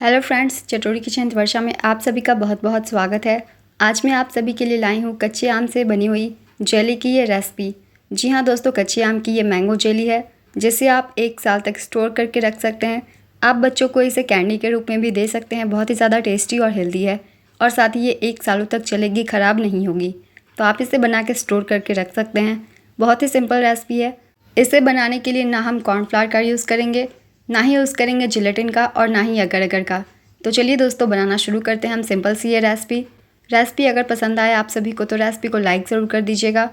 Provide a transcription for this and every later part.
Hello friends, चटोरी kitchen वर्षा में आप सभी का बहुत बहुत स्वागत है। आज मैं आप सभी के लिए लाई हूँ कच्चे आम से बनी हुई जेली की ये रेसिपी। जी हाँ दोस्तों, कच्चे आम की ये मैंगो जेली है जिसे आप 1 साल तक स्टोर करके रख सकते हैं। आप बच्चों को इसे कैंडी के रूप में भी दे सकते हैं। बहुत ही ज़्यादा टेस्टी और हेल्दी है और साथ ही ये 1 सालों तक चलेगी, ख़राब नहीं होगी। तो आप इसे बना के स्टोर करके रख सकते हैं। बहुत ही सिंपल रेसिपी है। इसे बनाने के लिए ना हम कॉर्नफ्लावर का यूज़ करेंगे, ना ही यूज़ करेंगे जिलेटिन का और ना ही अगर अगर का। तो चलिए दोस्तों, बनाना शुरू करते हैं हम सिंपल सी ये रेसिपी अगर पसंद आए आप सभी को तो रेसिपी को लाइक ज़रूर कर दीजिएगा।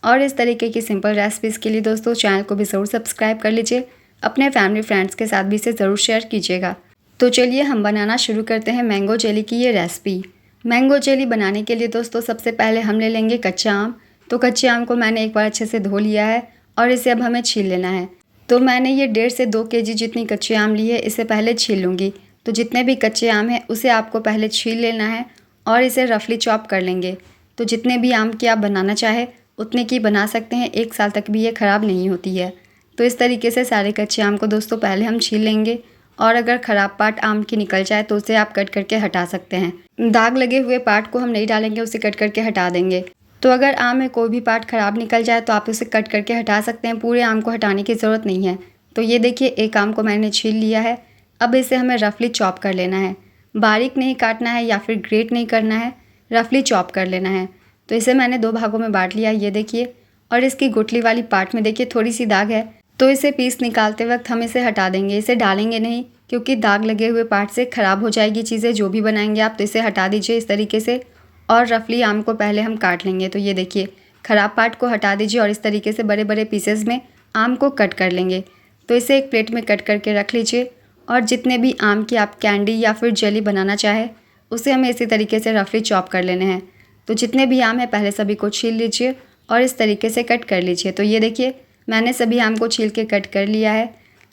और इस तरीके की सिंपल रेसिपीज़ के लिए दोस्तों चैनल को भी ज़रूर सब्सक्राइब कर लीजिए। अपने फैमिली फ्रेंड्स के साथ भी इसे ज़रूर शेयर कीजिएगा। तो चलिए हम बनाना शुरू करते हैं मैंगो जेली की ये रेसिपी। मैंगो जेली बनाने के लिए दोस्तों सबसे पहले हम ले लेंगे कच्चा आम। तो कच्चे आम को मैंने एक बार अच्छे से धो लिया है और इसे अब हमें छील लेना है। तो मैंने ये 1.5 से 2 केजी जितनी कच्चे आम ली है, इसे पहले छील लूँगी। तो जितने भी कच्चे आम हैं उसे आपको पहले छील लेना है और इसे रफली चॉप कर लेंगे। तो जितने भी आम की आप बनाना चाहे उतने की बना सकते हैं, 1 साल तक भी ये ख़राब नहीं होती है। तो इस तरीके से सारे कच्चे आम को दोस्तों पहले हम छील लेंगे और अगर ख़राब पार्ट आम की निकल जाए तो उसे आप कट करके हटा सकते हैं। दाग लगे हुए पार्ट को हम नहीं डालेंगे, उसे कट करके हटा देंगे। तो अगर आम में कोई भी पार्ट ख़राब निकल जाए तो आप उसे कट करके हटा सकते हैं, पूरे आम को हटाने की ज़रूरत नहीं है। तो ये देखिए, एक आम को मैंने छील लिया है। अब इसे हमें रफली चॉप कर लेना है। बारीक नहीं काटना है या फिर ग्रेट नहीं करना है, रफली चॉप कर लेना है। तो इसे मैंने 2 भागों में बांट लिया, ये देखिए। और इसकी गुठली वाली पार्ट में देखिए थोड़ी सी दाग है, तो इसे पीस निकालते वक्त हम इसे हटा देंगे। इसे डालेंगे नहीं क्योंकि दाग लगे हुए पार्ट से ख़राब हो जाएगी चीज़ें जो भी बनाएंगे आप। तो इसे हटा दीजिए इस तरीके से और रफली आम को पहले हम काट लेंगे। तो ये देखिए, ख़राब पार्ट को हटा दीजिए और इस तरीके से बड़े बड़े पीसेस में आम को कट कर लेंगे। तो इसे एक प्लेट में कट करके रख लीजिए और जितने भी आम की आप कैंडी या फिर जेली बनाना चाहे उसे हमें इसी तरीके से रफली चॉप कर लेने हैं। तो जितने भी आम हैं पहले सभी को छील लीजिए और इस तरीके से कट कर लीजिए। तो ये देखिए, मैंने सभी आम को छील के कट कर लिया है।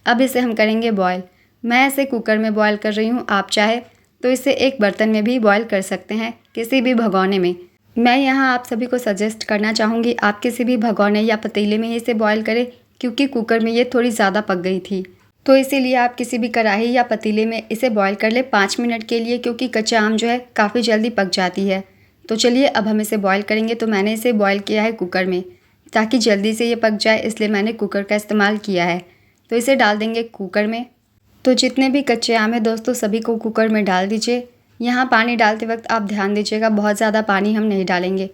अब इसे हम करेंगे बॉयल। मैं इसे कुकर में बॉयल कर रही हूँ, आप चाहे तो इसे एक बर्तन में भी बॉयल कर सकते हैं, किसी भी भगोने में। मैं यहाँ आप सभी को सजेस्ट करना चाहूँगी आप किसी भी भगोने या पतीले में ही इसे बॉयल करें, क्योंकि कुकर में ये थोड़ी ज़्यादा पक गई थी। तो इसीलिए आप किसी भी कढ़ाई या पतीले में इसे बॉयल कर ले 5 मिनट के लिए, क्योंकि कच्चा आम जो है काफ़ी जल्दी पक जाती है। तो चलिए अब हम इसे बॉयल करेंगे। तो मैंने इसे बॉयल किया है कुकर में ताकि जल्दी से ये पक जाए, इसलिए मैंने कुकर का इस्तेमाल किया है। तो इसे डाल देंगे कुकर में। तो जितने भी कच्चे आम हैं दोस्तों सभी को कुकर में डाल दीजिए। यहाँ पानी डालते वक्त आप ध्यान दीजिएगा, बहुत ज़्यादा पानी हम नहीं डालेंगे।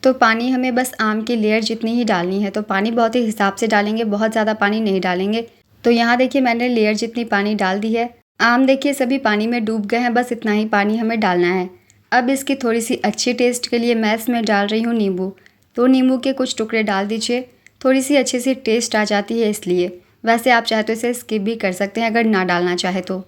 तो पानी हमें बस आम की लेयर जितनी ही डालनी है, तो पानी बहुत ही हिसाब से डालेंगे, बहुत ज़्यादा पानी नहीं डालेंगे। तो यहाँ देखिए, मैंने लेयर जितनी पानी डाल दी है। आम देखिए सभी पानी में डूब गए हैं, बस इतना ही पानी हमें डालना है। अब इसकी थोड़ी सी अच्छी टेस्ट के लिए मैं इसमें डाल रही हूँ नींबू। तो नींबू के कुछ टुकड़े डाल दीजिए, थोड़ी सी अच्छी सी टेस्ट आ जाती है इसलिए। वैसे आप चाहे तो इसे स्किप भी कर सकते हैं अगर ना डालना चाहे तो।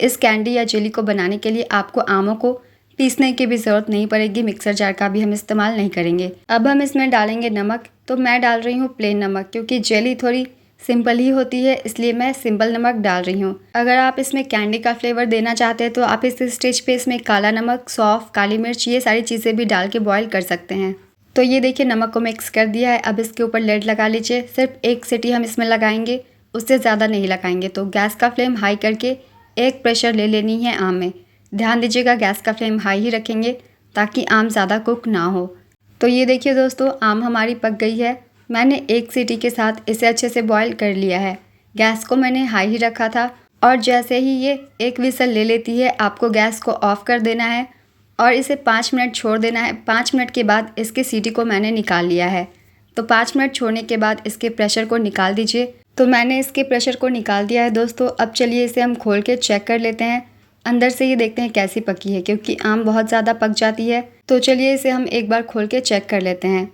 इस कैंडी या जेली को बनाने के लिए आपको आमों को पीसने की भी ज़रूरत नहीं पड़ेगी, मिक्सर जार का भी हम इस्तेमाल नहीं करेंगे। अब हम इसमें डालेंगे नमक। तो मैं डाल रही हूँ प्लेन नमक, क्योंकि जेली थोड़ी सिंपल ही होती है इसलिए मैं सिंपल नमक डाल रही हूँ। अगर आप इसमें कैंडी का फ्लेवर देना चाहते हैं तो आप इस स्टेज पे इसमें काला नमक, सौंफ, काली मिर्च, ये सारी चीज़ें भी डाल के बॉईल कर सकते हैं। तो ये देखिए, नमक को मिक्स कर दिया है। अब इसके ऊपर लेड लगा लीजिए। सिर्फ 1 सीटी हम इसमें लगाएंगे, उससे ज़्यादा नहीं लगाएंगे। तो गैस का फ्लेम हाई करके एक प्रेशर ले लेनी है आम में। ध्यान दीजिएगा, गैस का फ्लेम हाई ही रखेंगे ताकि आम ज़्यादा कुक ना हो। तो ये देखिए दोस्तों, आम हमारी पक गई है। मैंने 1 सीटी के साथ इसे अच्छे से बॉईल कर लिया है। गैस को मैंने हाई ही रखा था और जैसे ही ये 1 विसल ले लेती है आपको गैस को ऑफ़ कर देना है और इसे 5 मिनट छोड़ देना है। 5 मिनट के बाद इसकी सीटी को मैंने निकाल लिया है। तो 5 मिनट छोड़ने के बाद इसके प्रेशर को निकाल दीजिए। तो मैंने इसके प्रेशर को निकाल दिया है दोस्तों। अब चलिए इसे हम खोल के चेक कर लेते हैं, अंदर से ये देखते हैं कैसी पकी है, क्योंकि आम बहुत ज़्यादा पक जाती है। तो चलिए इसे हम एक बार खोल के चेक कर लेते हैं।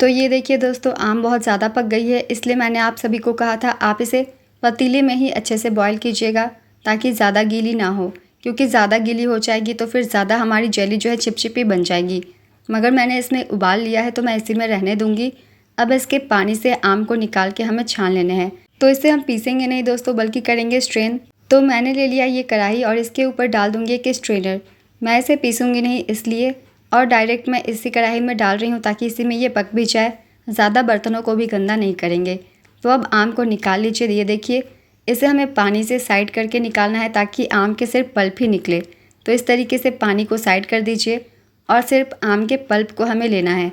तो ये देखिए दोस्तों, आम बहुत ज़्यादा पक गई है, इसलिए मैंने आप सभी को कहा था आप इसे पतीले में ही अच्छे से बॉईल कीजिएगा ताकि ज़्यादा गीली ना हो, क्योंकि ज़्यादा गीली हो जाएगी तो फिर ज़्यादा हमारी जेली जो है चिपचिपी बन जाएगी। मगर मैंने इसमें उबाल लिया है तो मैं इसी में रहने दूँगी। अब इसके पानी से आम को निकाल के हमें छान लेने हैं। तो इसे हम पीसेंगे नहीं दोस्तों, बल्कि करेंगे स्ट्रेन। तो मैंने ले लिया ये कढ़ाई और इसके ऊपर डाल दूँगी एक स्ट्रेनर। मैं इसे पीसूँगी नहीं इसलिए, और डायरेक्ट मैं इसी कढ़ाई में डाल रही हूँ ताकि इसी में ये पक भी जाए, ज़्यादा बर्तनों को भी गंदा नहीं करेंगे। तो अब आम को निकाल लीजिए। ये देखिए, इसे हमें पानी से साइड करके निकालना है ताकि आम के सिर्फ पल्प ही निकले। तो इस तरीके से पानी को साइड कर दीजिए और सिर्फ आम के पल्प को हमें लेना है।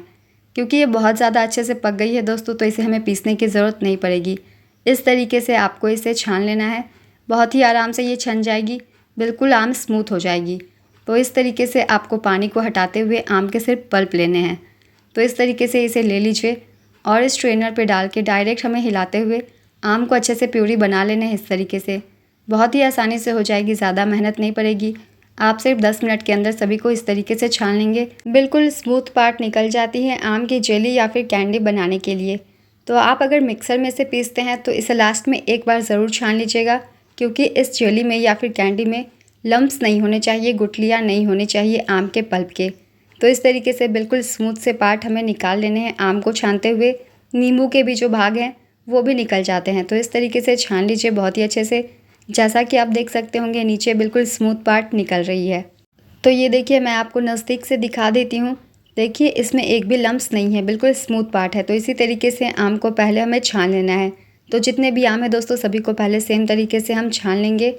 क्योंकि ये बहुत ज़्यादा अच्छे से पक गई है दोस्तों, तो इसे हमें पीसने की ज़रूरत नहीं पड़ेगी। इस तरीके से आपको इसे छान लेना है। बहुत ही आराम से ये छन जाएगी, बिल्कुल आम स्मूथ हो जाएगी। तो इस तरीके से आपको पानी को हटाते हुए आम के सिर्फ पल्प लेने हैं। तो इस तरीके से इसे ले लीजिए और इस स्ट्रेनर पे डाल के डायरेक्ट हमें हिलाते हुए आम को अच्छे से प्यूरी बना लेने हैं। इस तरीके से बहुत ही आसानी से हो जाएगी, ज़्यादा मेहनत नहीं पड़ेगी। आप सिर्फ 10 मिनट के अंदर सभी को इस तरीके से छान लेंगे, बिल्कुल स्मूथ पार्ट निकल जाती है आम की जेली या फिर कैंडी बनाने के लिए। तो आप अगर मिक्सर में से पीसते हैं तो इसे लास्ट में एक बार ज़रूर छान लीजिएगा, क्योंकि इस जेली में या फिर कैंडी में लम्प्स नहीं होने चाहिए, गुठलियाँ नहीं होनी चाहिए आम के पल्प के। तो इस तरीके से बिल्कुल स्मूथ से पार्ट हमें निकाल लेने हैं। आम को छानते हुए नींबू के भी जो भाग हैं वो भी निकल जाते हैं। तो इस तरीके से छान लीजिए बहुत ही अच्छे से। जैसा कि आप देख सकते होंगे नीचे बिल्कुल स्मूथ पार्ट निकल रही है। तो ये देखिए, मैं आपको नज़दीक से दिखा देती हूँ। देखिए इसमें एक भी लम्प्स नहीं है, बिल्कुल स्मूथ पार्ट है। तो इसी तरीके से आम को पहले हमें छान लेना है। तो जितने भी आम है दोस्तों सभी को पहले सेम तरीके से हम छान लेंगे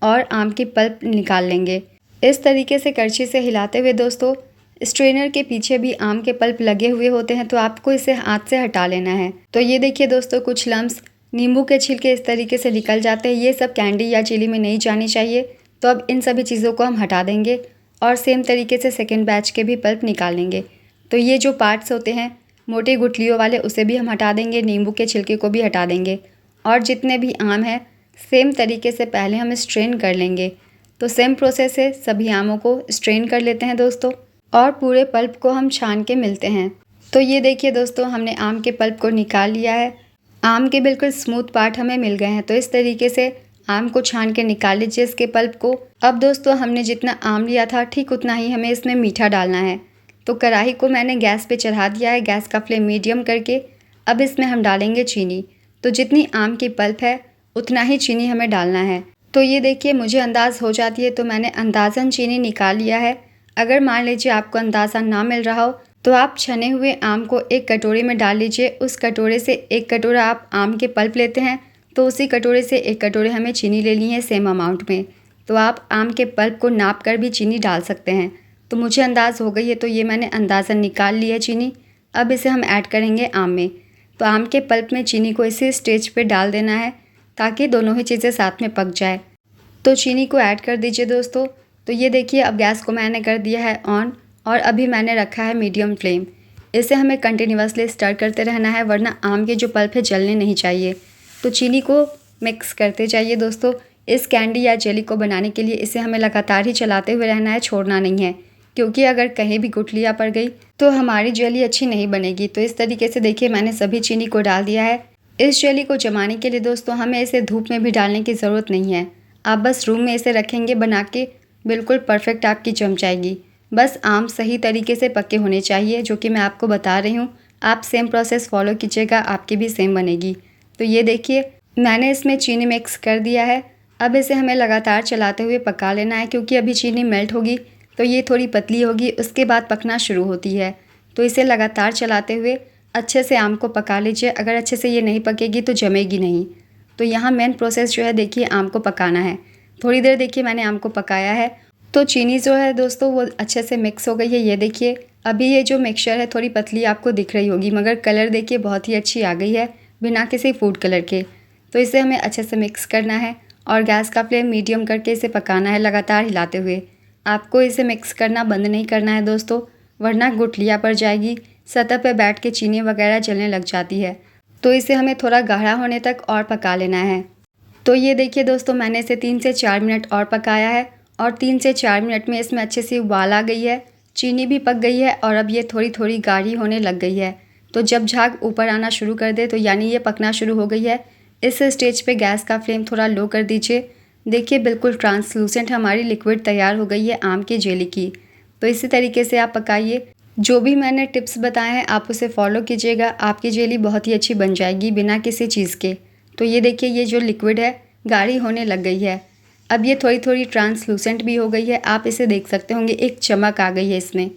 और आम की पल्प निकाल लेंगे। इस तरीके से करछी से हिलाते हुए दोस्तों, स्ट्रेनर के पीछे भी आम के पल्प लगे हुए होते हैं, तो आपको इसे हाथ से हटा लेना है। तो ये देखिए दोस्तों, कुछ लम्प्स नींबू के छिलके इस तरीके से निकल जाते हैं। ये सब कैंडी या चिली में नहीं जानी चाहिए। तो अब इन सभी चीज़ों को हम हटा देंगे और सेम तरीके से सेकेंड बैच के भी पल्प निकाल लेंगे। तो ये जो पार्ट्स होते हैं मोटी गुठलियों वाले, उसे भी हम हटा देंगे, नींबू के छिलके को भी हटा देंगे। और जितने भी आम हैं सेम तरीके से पहले हम स्ट्रेन कर लेंगे। तो सेम प्रोसेस है, सभी आमों को स्ट्रेन कर लेते हैं दोस्तों और पूरे पल्प को हम छान के मिलते हैं। तो ये देखिए दोस्तों, हमने आम के पल्प को निकाल लिया है। आम के बिल्कुल स्मूथ पार्ट हमें मिल गए हैं। तो इस तरीके से आम को छान के निकाल लीजिए इसके पल्प को। अब दोस्तों, हमने जितना आम लिया था ठीक उतना ही हमें इसमें मीठा डालना है। तो कढ़ाई को मैंने गैस पे चढ़ा दिया है, गैस का फ्लेम मीडियम करके। अब इसमें हम डालेंगे चीनी। तो जितनी आम की पल्प है उतना ही चीनी हमें डालना है। तो ये देखिए, मुझे अंदाज़ हो जाती है तो मैंने अंदाज़न चीनी निकाल लिया है। अगर मान लीजिए आपको अंदाज़ा ना मिल रहा हो तो आप छने हुए आम को एक कटोरे में डाल लीजिए। उस कटोरे से एक कटोरा आप आम के पल्प लेते हैं तो उसी कटोरे से एक कटोरे हमें चीनी लेनी है सेम अमाउंट में। तो आप आम के पल्प को नाप कर भी चीनी डाल सकते हैं। तो मुझे अंदाज़ हो गई है, तो ये मैंने अंदाज़न निकाल ली है चीनी। अब इसे हम ऐड करेंगे आम में। तो आम के पल्प में चीनी को इसी स्टेज पे डाल देना है ताकि दोनों ही चीज़ें साथ में पक जाए। तो चीनी को ऐड कर दीजिए दोस्तों। तो ये देखिए, अब गैस को मैंने कर दिया है ऑन और अभी मैंने रखा है मीडियम फ्लेम। इसे हमें कंटिन्यूअसली स्टर करते रहना है, वरना आम के जो पल्प है जलने नहीं चाहिए। तो चीनी को मिक्स करते जाइए दोस्तों। इस कैंडी या जेली को बनाने के लिए इसे हमें लगातार ही चलाते हुए रहना है, छोड़ना नहीं है, क्योंकि अगर कहीं भी गुठलियाँ पड़ गई तो हमारी जेली अच्छी नहीं बनेगी। तो इस तरीके से देखिए, मैंने सभी चीनी को डाल दिया है। इस जेली को जमाने के लिए दोस्तों हमें इसे धूप में भी डालने की ज़रूरत नहीं है। आप बस रूम में इसे रखेंगे बना के, बिल्कुल परफेक्ट आपकी जम जाएगी। बस आम सही तरीके से पके होने चाहिए, जो कि मैं आपको बता रही हूँ। आप सेम प्रोसेस फॉलो कीजिएगा, आपकी भी सेम बनेगी। तो ये देखिए, मैंने इसमें चीनी मिक्स कर दिया है। अब इसे हमें लगातार चलाते हुए पका लेना है, क्योंकि अभी चीनी मेल्ट होगी तो ये थोड़ी पतली होगी, उसके बाद पकना शुरू होती है। तो इसे लगातार चलाते हुए अच्छे से आम को पका लीजिए। अगर अच्छे से ये नहीं पकेगी तो जमेगी नहीं। तो यहाँ मेन प्रोसेस जो है देखिए, आम को पकाना है। थोड़ी देर देखिए मैंने आम को पकाया है, तो चीनी जो है दोस्तों वो अच्छे से मिक्स हो गई है। ये देखिए, अभी ये जो मिक्सचर है थोड़ी पतली आपको दिख रही होगी, मगर कलर देखिए बहुत ही अच्छी आ गई है बिना किसी फूड कलर के। तो इसे हमें अच्छे से मिक्स करना है और गैस का फ्लेम मीडियम करके इसे पकाना है, लगातार हिलाते हुए। आपको इसे मिक्स करना बंद नहीं करना है दोस्तों, वरना गुठलियाँ पड़ जाएगी, सतह पर बैठ के चीनी वगैरह जलने लग जाती है। तो इसे हमें थोड़ा गाढ़ा होने तक और पका लेना है। तो ये देखिए दोस्तों, मैंने इसे 3 से 4 मिनट और पकाया है और 3 से 4 मिनट में इसमें अच्छे से उबाल आ गई है, चीनी भी पक गई है और अब ये थोड़ी थोड़ी गाढ़ी होने लग गई है। तो जब झाग ऊपर आना शुरू कर दे तो यानी ये पकना शुरू हो गई है। इस स्टेज पे गैस का फ्लेम थोड़ा लो कर दीजिए। देखिए, बिल्कुल ट्रांसलूसेंट हमारी लिक्विड तैयार हो गई है आम की जेली की। तो इसी तरीके से आप पकाइए। जो भी मैंने टिप्स बताए हैं आप उसे फॉलो कीजिएगा, आपकी जेली बहुत ही अच्छी बन जाएगी बिना किसी चीज़ के। तो ये देखिए, ये जो लिक्विड है गाढ़ी होने लग गई है। अब ये थोड़ी थोड़ी ट्रांसलूसेंट भी हो गई है, आप इसे देख सकते होंगे, एक चमक आ गई है इसमें।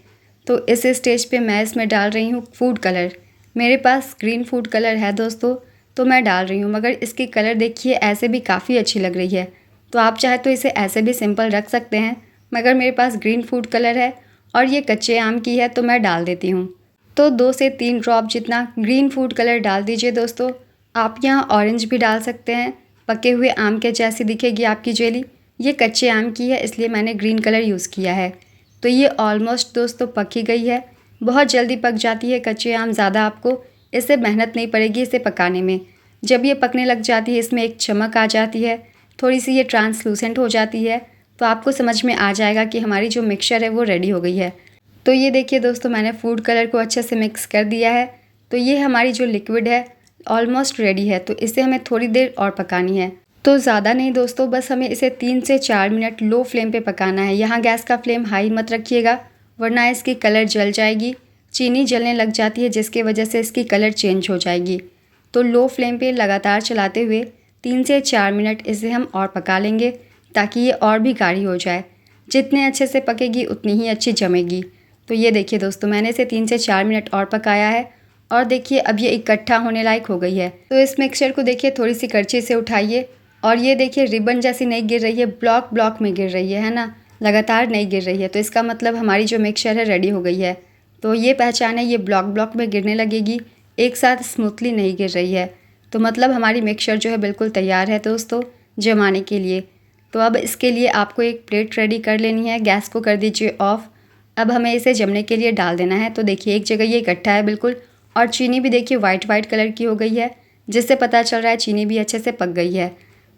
तो इस स्टेज पे मैं इसमें डाल रही हूँ फूड कलर। मेरे पास ग्रीन फूड कलर है दोस्तों, तो मैं डाल रही हूँ, मगर इसकी कलर देखिए ऐसे भी काफ़ी अच्छी लग रही है। तो आप चाहे तो इसे ऐसे भी सिंपल रख सकते हैं, मगर मेरे पास ग्रीन फूड कलर है और ये कच्चे आम की है तो मैं डाल देती हूँ। तो 2 से 3 ड्रॉप जितना ग्रीन फूड कलर डाल दीजिए दोस्तों। आप यहाँ ऑरेंज भी डाल सकते हैं, पके हुए आम के जैसी दिखेगी आपकी जेली। ये कच्चे आम की है इसलिए मैंने ग्रीन कलर यूज़ किया है। तो ये ऑलमोस्ट दोस्तों पक ही गई है, बहुत जल्दी पक जाती है कच्चे आम, ज़्यादा आपको इससे मेहनत नहीं पड़ेगी इसे पकाने में। जब ये पकने लग जाती है इसमें एक चमक आ जाती है, थोड़ी सी ये ट्रांसलूसेंट हो जाती है, तो आपको समझ में आ जाएगा कि हमारी जो मिक्सचर है वो रेडी हो गई है। तो ये देखिए दोस्तों मैंने फूड कलर को अच्छे से मिक्स कर दिया है। तो ये हमारी जो लिक्विड है ऑलमोस्ट रेडी है, तो इसे हमें थोड़ी देर और पकानी है। तो ज़्यादा नहीं दोस्तों, बस हमें इसे 3 से 4 मिनट लो फ्लेम पे पकाना है। यहाँ गैस का फ्लेम हाई मत रखिएगा वरना इसकी कलर जल जाएगी। चीनी जलने लग जाती है जिसकी वजह से इसकी कलर चेंज हो जाएगी। तो लो फ्लेम पे लगातार चलाते हुए 3 से 4 मिनट इसे हम और पका लेंगे ताकि ये और भी गाढ़ी हो जाए। जितने अच्छे से पकेगी उतनी ही अच्छी जमेगी। तो ये देखिए दोस्तों मैंने इसे 3 से 4 मिनट और पकाया है और देखिए अब ये इकट्ठा होने लायक हो गई है। तो इस मिक्सचर को देखिए थोड़ी सी करछी से उठाइए और ये देखिए रिबन जैसी नहीं गिर रही है, ब्लॉक ब्लॉक में गिर रही है ना, लगातार नहीं गिर रही है। तो इसका मतलब हमारी जो मिक्सचर है रेडी हो गई है। तो ये पहचान है, ये ब्लॉक ब्लॉक में गिरने लगेगी, एक साथ स्मूथली नहीं गिर रही है। तो मतलब हमारी मिक्सचर जो है बिल्कुल तैयार है दोस्तों जमाने के लिए। तो अब इसके लिए आपको एक प्लेट रेडी कर लेनी है, गैस को कर दीजिए ऑफ़। अब हमें इसे जमने के लिए डाल देना है। तो देखिए एक जगह ये इकट्ठा है बिल्कुल, और चीनी भी देखिए वाइट वाइट कलर की हो गई है, जिससे पता चल रहा है चीनी भी अच्छे से पक गई है।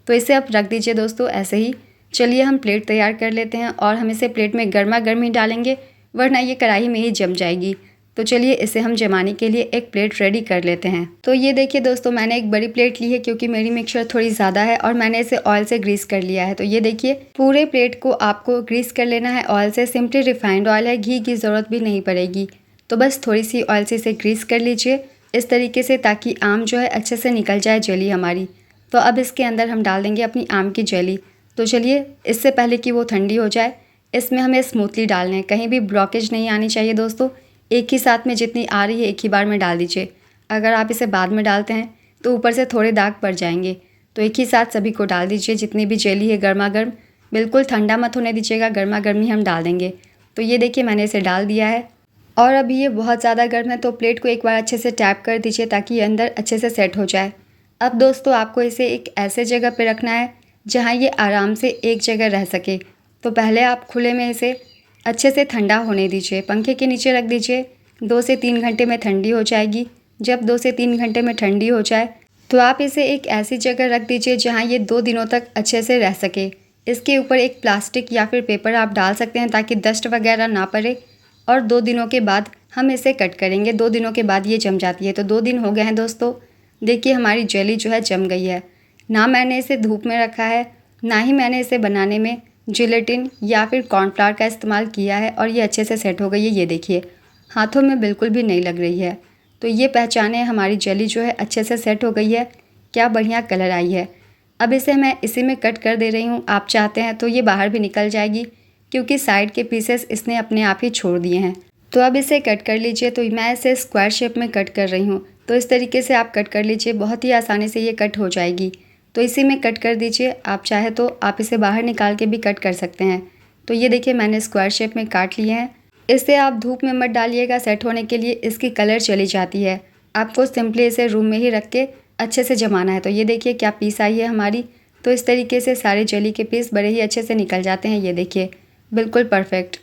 तो इसे अब रख दीजिए दोस्तों ऐसे ही। चलिए हम प्लेट तैयार कर लेते हैं और हम इसे प्लेट में गर्मा गर्म ही डालेंगे वरना ये कढ़ाई में ही जम जाएगी। तो चलिए इसे हम जमाने के लिए एक प्लेट रेडी कर लेते हैं। तो ये देखिए दोस्तों मैंने एक बड़ी प्लेट ली है क्योंकि मेरी मिक्सचर थोड़ी ज़्यादा है और मैंने इसे ऑयल से ग्रीस कर लिया है। तो ये देखिए पूरे प्लेट को आपको ग्रीस कर लेना है ऑयल से। सिंपली रिफाइंड ऑयल है, घी की ज़रूरत भी नहीं पड़ेगी। तो बस थोड़ी सी ऑयल से इसे ग्रीस कर लीजिए इस तरीके से, ताकि आम जो है अच्छे से निकल जाए जेली हमारी। तो अब इसके अंदर हम डाल देंगे अपनी आम की जेली। तो चलिए इससे पहले कि वो ठंडी हो जाए इसमें हमें स्मूथली डालना है, कहीं भी ब्लॉकेज नहीं आनी चाहिए दोस्तों। एक ही साथ में जितनी आ रही है एक ही बार में डाल दीजिए। अगर आप इसे बाद में डालते हैं तो ऊपर से थोड़े दाग पड़ जाएंगे। तो एक ही साथ सभी को डाल दीजिए, जितनी भी जेली है गर्मा गर्म, बिल्कुल ठंडा मत होने दीजिएगा, गर्मा गर्म ही हम डाल देंगे। तो ये देखिए मैंने इसे डाल दिया है और अभी ये बहुत ज़्यादा गर्म है, तो प्लेट को एक बार अच्छे से टैप कर दीजिए ताकि ये अंदर अच्छे से सेट हो जाए। अब दोस्तों आपको इसे एक ऐसे जगह पे रखना है जहाँ ये आराम से एक जगह रह सके। तो पहले आप खुले में इसे अच्छे से ठंडा होने दीजिए, पंखे के नीचे रख दीजिए। 2 से 3 घंटे में ठंडी हो जाएगी। जब 2 से 3 घंटे में ठंडी हो जाए तो आप इसे एक ऐसी जगह रख दीजिए जहाँ ये 2 दिनों तक अच्छे से रह सके। इसके ऊपर एक प्लास्टिक या फिर पेपर आप डाल सकते हैं ताकि डस्ट वगैरह ना पड़े। और 2 दिनों के बाद हम इसे कट करेंगे। 2 दिनों के बाद ये जम जाती है। तो 2 दिन हो गए हैं दोस्तों, देखिए हमारी जेली जो है जम गई है। ना मैंने इसे धूप में रखा है, ना ही मैंने इसे बनाने में जिलेटिन या फिर कॉर्नफ्लावर का इस्तेमाल किया है और ये अच्छे से सेट हो गई है। ये देखिए हाथों में बिल्कुल भी नहीं लग रही है। तो ये पहचाने हमारी जेली जो है अच्छे से सेट हो गई है। क्या बढ़िया कलर आई है। अब इसे मैं इसी में कट कर दे रही हूँ। आप चाहते हैं तो ये बाहर भी निकल जाएगी क्योंकि साइड के पीसेस इसने अपने आप ही छोड़ दिए हैं। तो अब इसे कट कर लीजिए। तो मैं इसे स्क्वायर शेप में कट कर रही हूँ। तो इस तरीके से आप कट कर लीजिए, बहुत ही आसानी से ये कट हो जाएगी। तो इसी में कट कर दीजिए। आप चाहे तो आप इसे बाहर निकाल के भी कट कर सकते हैं। तो ये देखिए मैंने स्क्वायर शेप में काट लिए हैं। इसे आप धूप में मत डालिएगा, सेट होने के लिए इसकी कलर चली जाती है। आपको सिंपली इसे रूम में ही रख के अच्छे से जमाना है। तो ये देखिए क्या पीस आई है हमारी। तो इस तरीके से सारे जेली के पीस बड़े ही अच्छे से निकल जाते हैं। ये देखिए बिल्कुल परफेक्ट।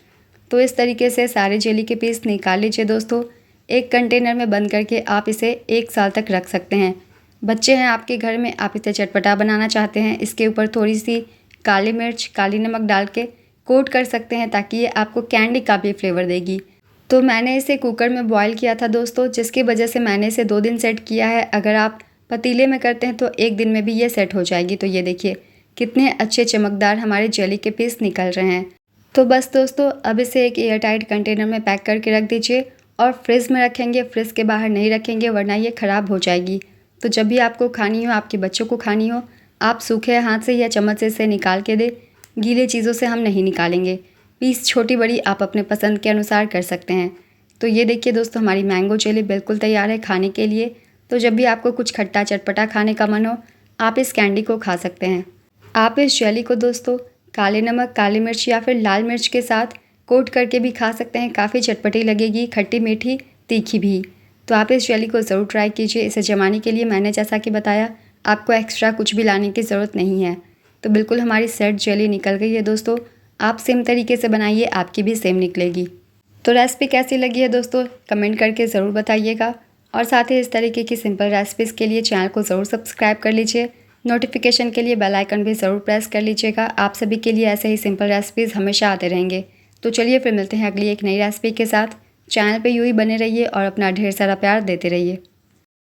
तो इस तरीके से सारे जेली के पीस निकाल लीजिए दोस्तों। एक कंटेनर में बंद करके आप इसे 1 साल तक रख सकते हैं। बच्चे हैं आपके घर में, आप इसे चटपटा बनाना चाहते हैं, इसके ऊपर थोड़ी सी काली मिर्च, काली नमक डाल के कोट कर सकते हैं ताकि ये आपको कैंडी का भी फ्लेवर देगी। तो मैंने इसे कुकर में बॉईल किया था दोस्तों, जिसकी वजह से मैंने इसे 2 दिन सेट किया है। अगर आप पतीले में करते हैं तो 1 दिन में भी ये सेट हो जाएगी। तो ये देखिए कितने अच्छे चमकदार हमारे जेली के पीस निकल रहे हैं। तो बस दोस्तों अब इसे एक एयर टाइट कंटेनर में पैक करके रख दीजिए और फ्रिज में रखेंगे, फ्रिज के बाहर नहीं रखेंगे वरना ये ख़राब हो जाएगी। तो जब भी आपको खानी हो, आपके बच्चों को खानी हो, आप सूखे हाथ से या चम्मच से इसे निकाल के दे। गीले चीज़ों से हम नहीं निकालेंगे। पीस छोटी बड़ी आप अपने पसंद के अनुसार कर सकते हैं। तो ये देखिए दोस्तों हमारी मैंगो जेली बिल्कुल तैयार है खाने के लिए। तो जब भी आपको कुछ खट्टा चटपटा खाने का मन हो, आप इस कैंडी को खा सकते हैं। आप इस जेली को दोस्तों काले नमक, काली मिर्च या फिर लाल मिर्च के साथ कोट करके भी खा सकते हैं। काफ़ी चटपटी लगेगी, खट्टी मीठी तीखी भी। तो आप इस जेली को ज़रूर ट्राई कीजिए। इसे जमाने के लिए मैंने जैसा कि बताया, आपको एक्स्ट्रा कुछ भी लाने की ज़रूरत नहीं है। तो बिल्कुल हमारी सेट जेली निकल गई है दोस्तों। आप सेम तरीके से बनाइए, आपकी भी सेम निकलेगी। तो रेसिपी कैसी लगी है दोस्तों, कमेंट करके ज़रूर बताइएगा। और साथ ही इस तरीके की सिंपल रेसिपीज़ के लिए चैनल को ज़रूर सब्सक्राइब कर लीजिए। नोटिफिकेशन के लिए बेल आइकन भी ज़रूर प्रेस कर लीजिएगा। आप सभी के लिए ऐसे ही सिंपल रेसिपीज़ हमेशा आते रहेंगे। तो चलिए फिर मिलते हैं अगली एक नई रेसिपी के साथ। चैनल पे यूँ ही बने रहिए और अपना ढेर सारा प्यार देते रहिए।